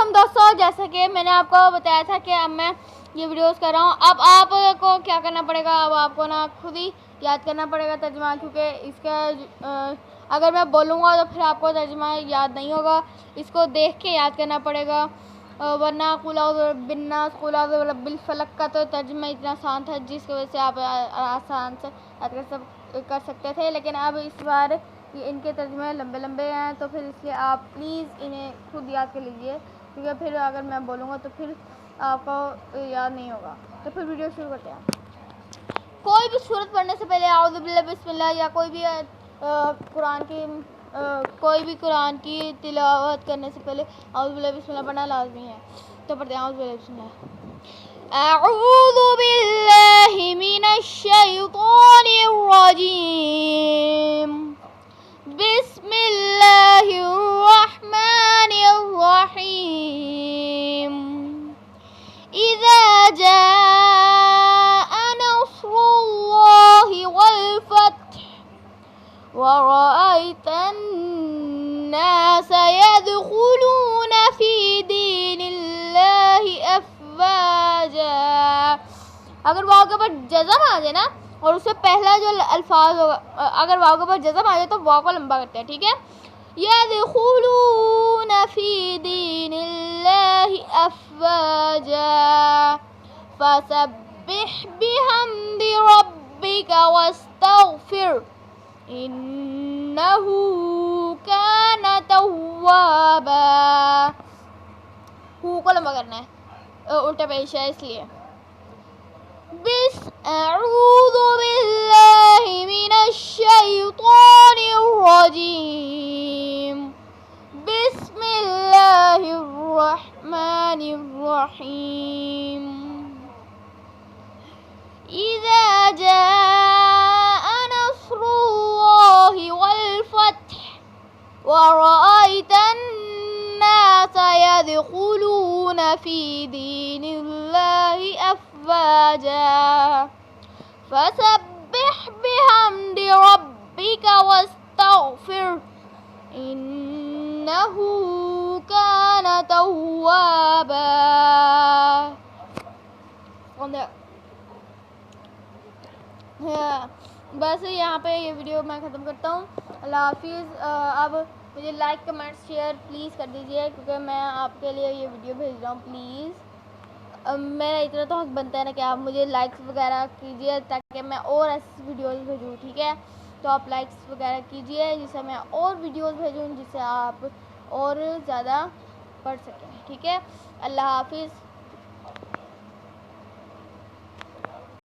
علیکم دوستوں، جیسا کہ میں نے آپ کو بتایا تھا کہ اب میں یہ ویڈیوز کر رہا ہوں. اب آپ کو کیا کرنا پڑے گا، اب آپ کو نا خود ہی یاد کرنا پڑے گا ترجمہ، کیونکہ اس کا اگر میں بولوں گا تو پھر آپ کو ترجمہ یاد نہیں ہوگا. اس کو دیکھ کے یاد کرنا پڑے گا، ورنہ قل اعوذ برب الناس قل اعوذ برب الفلق کا تو ترجمہ اتنا آسان تھا جس کی وجہ سے آپ آسان سے یاد کر سکتے تھے. لیکن اب اس بار ان کے ترجمے لمبے لمبے ہیں، تو پھر اس لیے آپ پلیز انہیں خود یاد کر لیجئے، کیونکہ پھر اگر میں بولوں گا تو پھر آپ کو یاد نہیں ہوگا. تو پھر ویڈیو شروع کرتے ہیں. کوئی بھی سورت پڑھنے سے پہلے اعوذ باللہ بسم اللہ یا کوئی بھی قرآن کی تلاوت کرنے سے پہلے اعوذ باللہ بسم اللہ پڑھنا لازمی ہے. تو پڑھتے ہیں اعوذ باللہ بسم اللہ. اعوذ باللہ من الشیطان الرجیم. بسم اللہ الرحمن الرحیم. اذا جاء نصر اللہ والفتح ورأيت الناس يدخلون في دين الله أفواجا. اگر واو کے اوپر جزم آ جائے نا اور اس سے پہلا جو الفاظ ہوگا، اگر واو کے اوپر جزم آ جائے تو واو کو لمبا کرتے ہیں، ٹھیک ہے. يدخلون في دين الله أفواجا فسبح بحمد ربك واستغفر إنه كان توابا. ہو کو لمبا کرنا ہے، الٹا پیش ہے اس لیے. اعوذ باللہ من الشیطان الرجیم. بسم اللہ الرحمن الرحیم. اذا جاء نصر اللہ والفتح ورأيت الناس يدخلون في دين الله أفواجا فسبح بحمد ربك واستغفر إنه كان توابا. بس یہاں پہ یہ ویڈیو میں ختم کرتا ہوں. اللہ حافظ. اب مجھے لائک کمنٹ شیئر پلیز کر دیجیے، کیونکہ میں آپ کے لیے یہ ویڈیو بھیج رہا ہوں. پلیز میرا اتنا تو حق بنتا ہے نا کہ آپ مجھے لائکس وغیرہ کیجیے تاکہ میں اور ایسی ویڈیوز بھیجوں، ٹھیک ہے. تو آپ لائکس وغیرہ کیجیے جس سے میں اور ویڈیوز بھیجوں جس سے آپ اور زیادہ پڑھ سکیں، ٹھیک ہے. اللہ حافظ.